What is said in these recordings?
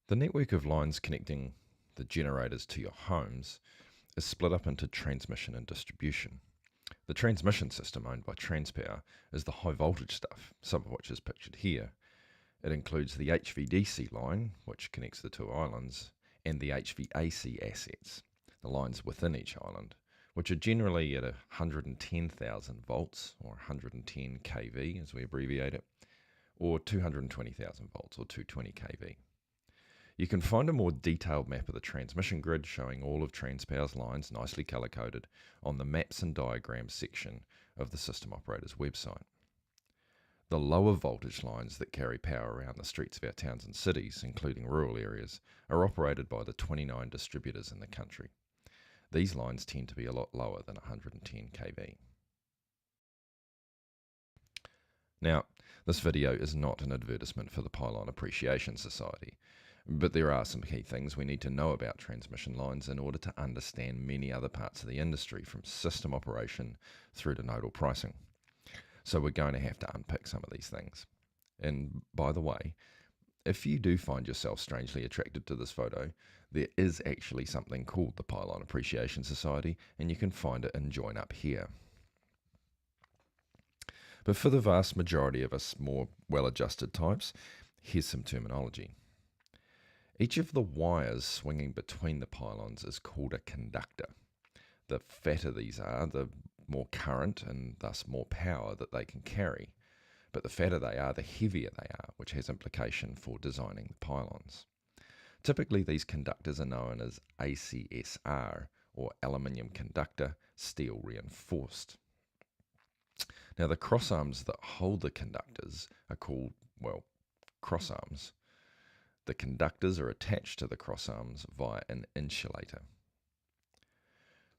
The network of lines connecting the generators to your homes is split up into transmission and distribution. The transmission system owned by Transpower is the high voltage stuff, some of which is pictured here. It includes the HVDC line, which connects the two islands, and the HVAC assets, the lines within each island, which are generally at 110,000 volts, or 110 kV as we abbreviate it, or 220,000 volts, or 220 kV. You can find a more detailed map of the transmission grid showing all of Transpower's lines nicely colour-coded on the Maps and Diagrams section of the System Operator's website. The lower voltage lines that carry power around the streets of our towns and cities, including rural areas, are operated by the 29 distributors in the country. These lines tend to be a lot lower than 110 kV. Now, this video is not an advertisement for the Pylon Appreciation Society, but there are some key things we need to know about transmission lines in order to understand many other parts of the industry, from system operation through to nodal pricing. So we're going to have to unpick some of these things. And by the way, if you do find yourself strangely attracted to this photo, there is actually something called the Pylon Appreciation Society, and you can find it and join up here. But for the vast majority of us more well-adjusted types, here's some terminology. Each of the wires swinging between the pylons is called a conductor. The fatter these are, the more current and thus more power that they can carry. But the fatter they are, the heavier they are, which has implication for designing the pylons. Typically, these conductors are known as ACSR, or aluminium conductor, steel reinforced. Now, the crossarms that hold the conductors are called, well, crossarms. The conductors are attached to the crossarms via an insulator.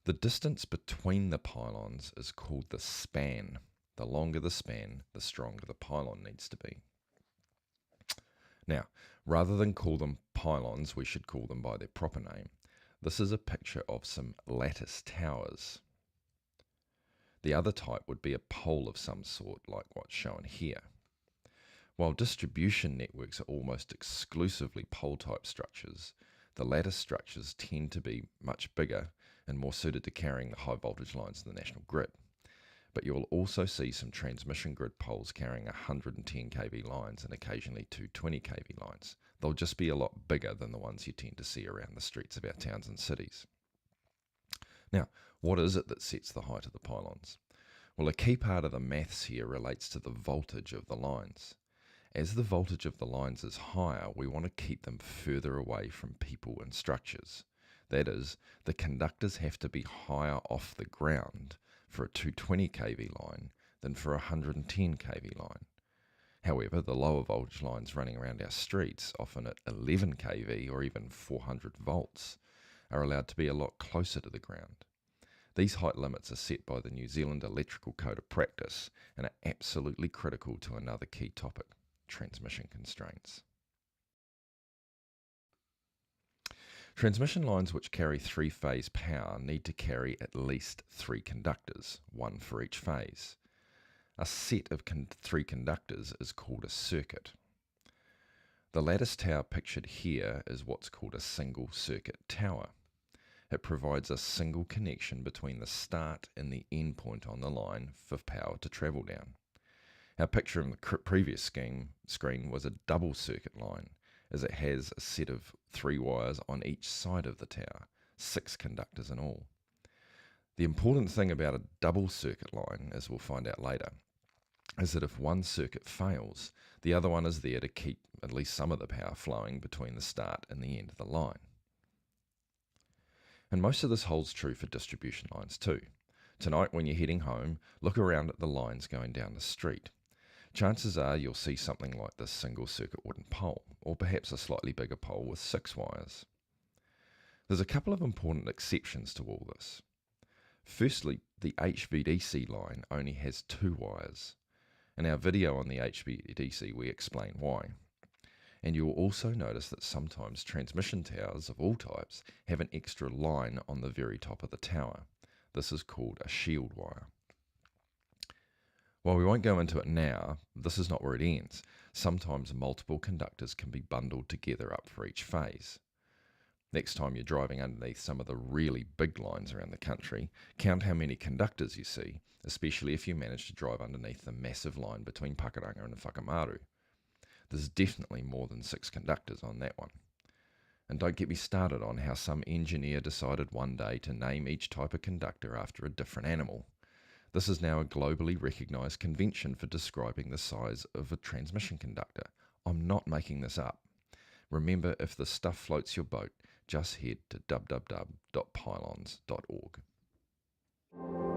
The distance between the pylons is called the span. The longer the span, the stronger the pylon needs to be. Now, rather than call them pylons, we should call them by their proper name. This is a picture of some lattice towers. The other type would be a pole of some sort, like what's shown here. While distribution networks are almost exclusively pole-type structures, the lattice structures tend to be much bigger and more suited to carrying the high-voltage lines in the national grid. But you'll also see some transmission grid poles carrying 110 kV lines and occasionally 220 kV lines. They'll just be a lot bigger than the ones you tend to see around the streets of our towns and cities. Now, what is it that sets the height of the pylons? Well, a key part of the maths here relates to the voltage of the lines. As the voltage of the lines is higher, we want to keep them further away from people and structures. That is, the conductors have to be higher off the ground for a 220 kV line than for a 110 kV line. However, the lower voltage lines running around our streets, often at 11 kV or even 400 volts, are allowed to be a lot closer to the ground. These height limits are set by the New Zealand Electrical Code of Practice and are absolutely critical to another key topic: transmission constraints. Transmission lines which carry three-phase power need to carry at least three conductors, one for each phase. A set of three conductors is called a circuit. The lattice tower pictured here is what's called a single circuit tower. It provides a single connection between the start and the end point on the line for power to travel down. Our picture in the previous screen was a double circuit line, as it has a set of three wires on each side of the tower, 6 conductors in all. The important thing about a double circuit line, as we'll find out later, is that if one circuit fails, the other one is there to keep at least some of the power flowing between the start and the end of the line. And most of this holds true for distribution lines too. Tonight, when you're heading home, look around at the lines going down the street. Chances are you'll see something like this single circuit wooden pole, or perhaps a slightly bigger pole with 6 wires. There's a couple of important exceptions to all this. Firstly, the HVDC line only has 2 wires. In our video on the HVDC, we explain why. And you'll also notice that sometimes transmission towers of all types have an extra line on the very top of the tower. This is called a shield wire. While we won't go into it now, this is not where it ends. Sometimes multiple conductors can be bundled together up for each phase. Next time you're driving underneath some of the really big lines around the country, count how many conductors you see, especially if you manage to drive underneath the massive line between Pakuranga and Whakamaru. There's definitely more than 6 conductors on that one. And don't get me started on how some engineer decided one day to name each type of conductor after a different animal. This is now a globally recognised convention for describing the size of a transmission conductor. I'm not making this up. Remember, if this stuff floats your boat, just head to www.pylons.org.